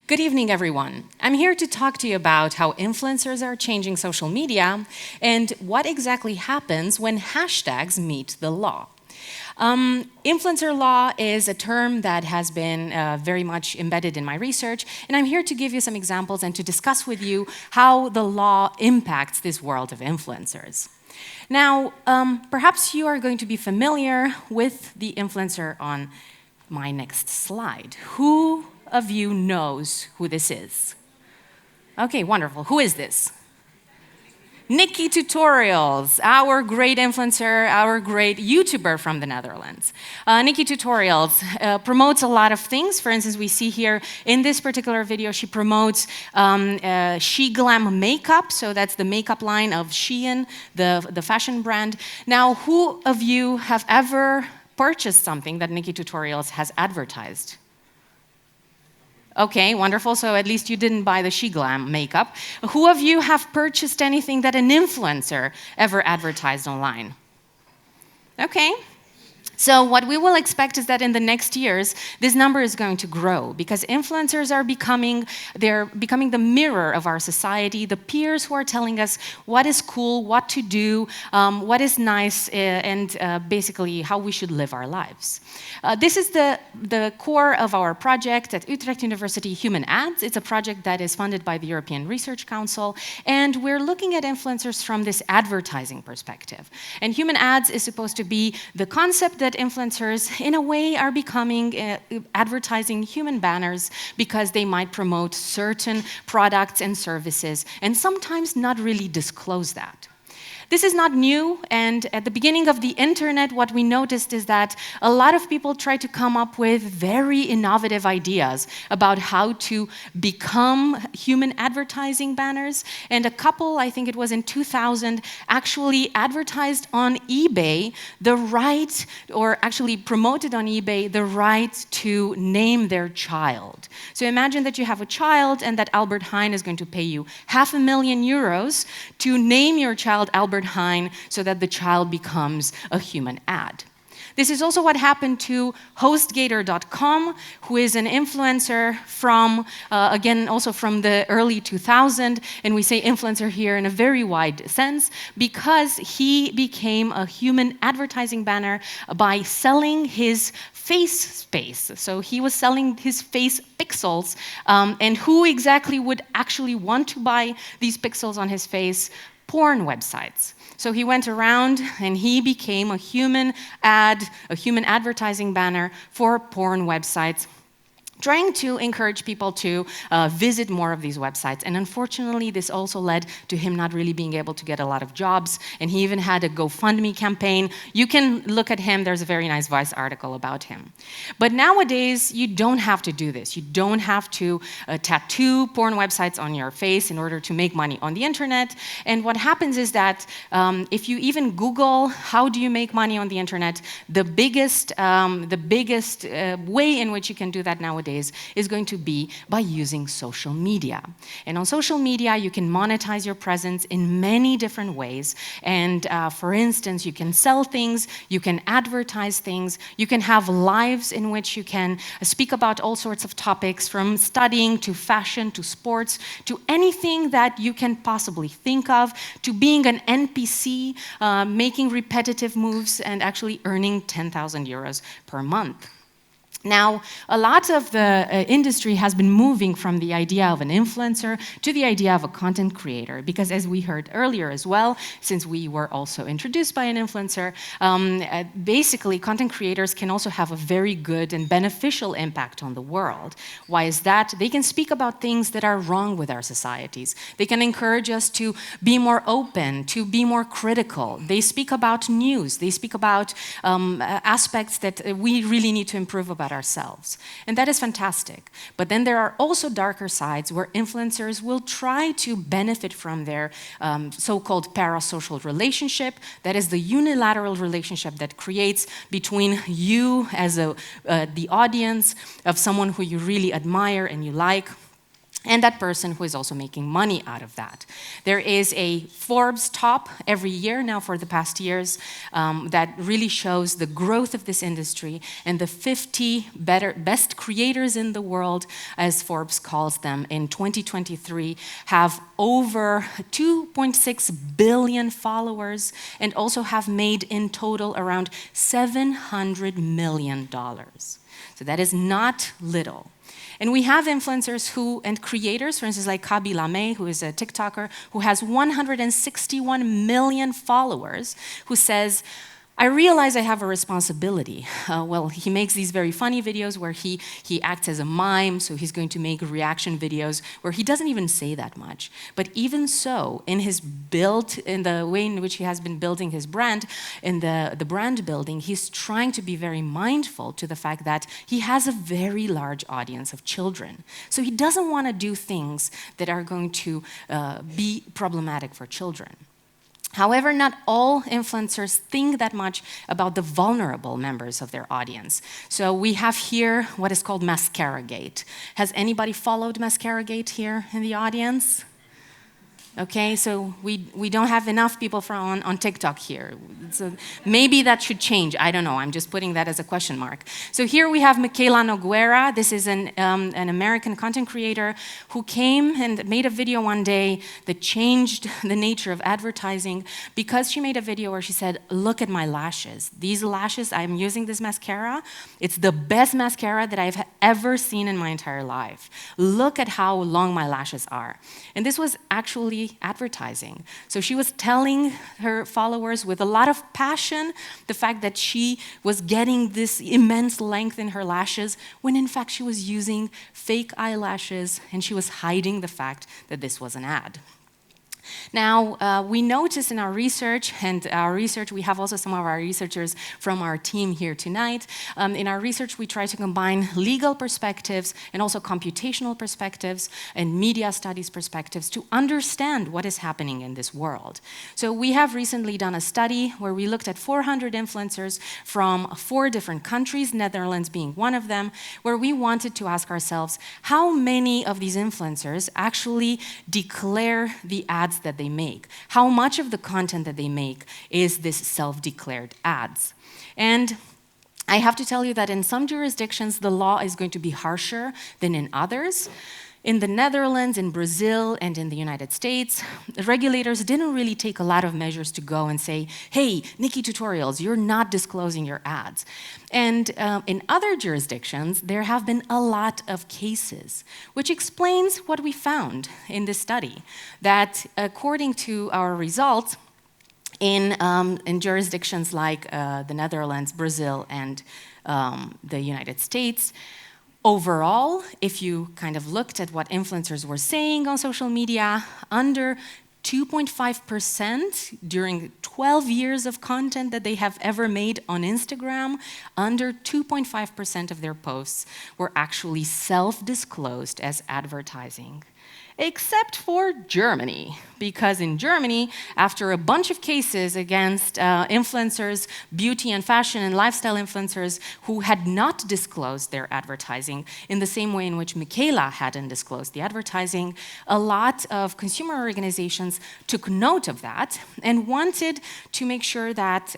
Good evening, everyone. I'm here to talk to you about how influencers are changing social media and what exactly happens when hashtags meet the law. Influencer law is a term that has been very much embedded in my research, and I'm here to give you some examples and to discuss with you how the law impacts this world of influencers. Now, perhaps you are going to be familiar with the influencer on my next slide. Who of you knows who this is? Okay, wonderful. Who is this? Nikki Tutorials, our great influencer, our great YouTuber from the Netherlands. Nikki Tutorials promotes a lot of things. For instance, we see here in this particular video, she promotes She Glam makeup. So that's the makeup line of Shein, the fashion brand. Now, who of you have ever purchased something that Nikki Tutorials has advertised? Okay, wonderful. So at least you didn't buy the She Glam makeup. Who of you have purchased anything that an influencer ever advertised online? Okay. So what we will expect is that in the next years, this number is going to grow because influencers are becoming the mirror of our society, the peers who are telling us what is cool, what to do, what is nice, and basically how we should live our lives. This is the core of our project at Utrecht University, Human Ads. It's a project that is funded by the European Research Council, and we're looking at influencers from this advertising perspective. And Human Ads is supposed to be the concept that influencers, in a way, are becoming advertising human banners because they might promote certain products and services and sometimes not really disclose that. This is not new, and at the beginning of the internet, what we noticed is that a lot of people try to come up with very innovative ideas about how to become human advertising banners, and a couple, I think it was in 2000, actually advertised on eBay the right, or actually promoted on eBay the right to name their child. So imagine that you have a child and that Albert Heijn is going to pay you €500,000 to name your child Albert Heijn so that the child becomes a human ad. This is also what happened to HostGator.com, who is an influencer from, again, also from the early 2000s, and we say influencer here in a very wide sense, because he became a human advertising banner by selling his face space. So he was selling his face pixels, and who exactly would actually want to buy these pixels on his face? Porn websites. So he went around and he became a human advertising banner for porn websites, trying to encourage people to visit more of these websites. And unfortunately, this also led to him not really being able to get a lot of jobs. And he even had a GoFundMe campaign. You can look at him. There's a very nice Vice article about him. But nowadays, you don't have to do this. You don't have to tattoo porn websites on your face in order to make money on the internet. And what happens is that if you even Google how do you make money on the internet, the biggest way in which you can do that nowadays is going to be by using social media. And on social media, you can monetize your presence in many different ways. And for instance, you can sell things, you can advertise things, you can have lives in which you can speak about all sorts of topics, from studying to fashion to sports to anything that you can possibly think of, to being an NPC, making repetitive moves and actually earning €10,000 per month. Now, a lot of the industry has been moving from the idea of an influencer to the idea of a content creator, because as we heard earlier as well, since we were also introduced by an influencer, basically content creators can also have a very good and beneficial impact on the world. Why is that? They can speak about things that are wrong with our societies. They can encourage us to be more open, to be more critical. They speak about news. They speak about aspects that we really need to improve about ourselves. And that is fantastic. But then there are also darker sides where influencers will try to benefit from their so-called parasocial relationship. That is the unilateral relationship that creates between you as the audience of someone who you really admire and you like, and that person who is also making money out of that. There is a Forbes top every year now for the past years that really shows the growth of this industry, and the 50 best creators in the world, as Forbes calls them, in 2023 have over 2.6 billion followers and also have made in total around $700 million. So that is not little. And we have influencers and creators, for instance, like Kaby Lame, who is a TikToker, who has 161 million followers, who says, I realize I have a responsibility. Well, he makes these very funny videos where he acts as a mime, so he's going to make reaction videos where he doesn't even say that much. But even so, in the way in which he has been building his brand, in the brand building, he's trying to be very mindful to the fact that he has a very large audience of children. So he doesn't want to do things that are going to be problematic for children. However, not all influencers think that much about the vulnerable members of their audience. So we have here what is called Mascara-gate. Has anybody followed Mascara-gate here in the audience? Okay, so we don't have enough people on TikTok here. So maybe that should change. I don't know. I'm just putting that as a question mark. So here we have Michaela Noguera. This is an American content creator who came and made a video one day that changed the nature of advertising because she made a video where she said, look at my lashes. These lashes, I'm using this mascara. It's the best mascara that I've ever seen in my entire life. Look at how long my lashes are. And this was actually advertising. So she was telling her followers with a lot of passion the fact that she was getting this immense length in her lashes when in fact she was using fake eyelashes and she was hiding the fact that this was an ad. Now, we noticed in our research, we have also some of our researchers from our team here tonight. In our research, we try to combine legal perspectives and also computational perspectives and media studies perspectives to understand what is happening in this world. So we have recently done a study where we looked at 400 influencers from 4 different countries, Netherlands being one of them, where we wanted to ask ourselves how many of these influencers actually declare the ads that they make. How much of the content that they make is this self-declared ads? And I have to tell you that in some jurisdictions, the law is going to be harsher than in others. In the Netherlands, in Brazil, and in the United States, the regulators didn't really take a lot of measures to go and say, hey, Nikki Tutorials, you're not disclosing your ads. And in other jurisdictions, there have been a lot of cases, which explains what we found in this study, that according to our results, in jurisdictions like the Netherlands, Brazil, and the United States, overall, if you kind of looked at what influencers were saying on social media, under 2.5% during 12 years of content that they have ever made on Instagram, under 2.5% of their posts were actually self-disclosed as advertising. Except for Germany, because in Germany, after a bunch of cases against influencers, beauty and fashion and lifestyle influencers who had not disclosed their advertising in the same way in which Michaela hadn't disclosed the advertising, a lot of consumer organizations took note of that and wanted to make sure that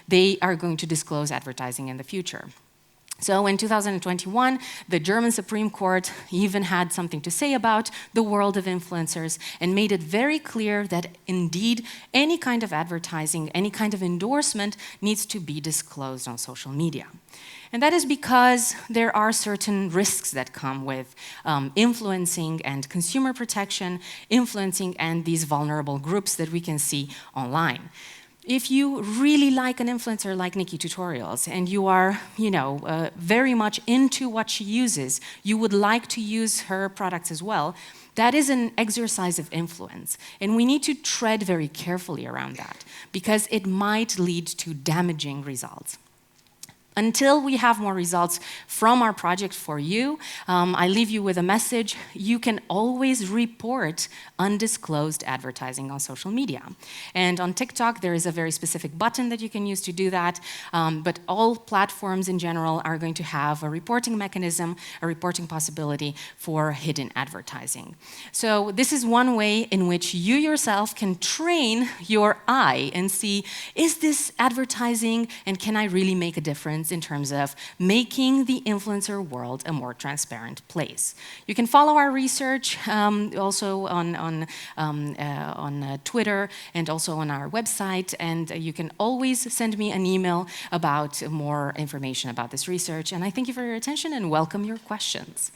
they are going to disclose advertising in the future. So in 2021, the German Supreme Court even had something to say about the world of influencers and made it very clear that indeed any kind of advertising, any kind of endorsement needs to be disclosed on social media. And that is because there are certain risks that come with influencing and consumer protection, influencing and these vulnerable groups that we can see online. If you really like an influencer like Nikki Tutorials and you are, very much into what she uses, you would like to use her products as well, that is an exercise of influence. And we need to tread very carefully around that because it might lead to damaging results. Until we have more results from our project for you, I leave you with a message. You can always report undisclosed advertising on social media. And on TikTok, there is a very specific button that you can use to do that. But all platforms in general are going to have a reporting mechanism, a reporting possibility for hidden advertising. So this is one way in which you yourself can train your eye and see, is this advertising and can I really make a difference in terms of making the influencer world a more transparent place. You can follow our research also on Twitter and also on our website, and you can always send me an email about more information about this research. And I thank you for your attention and welcome your questions.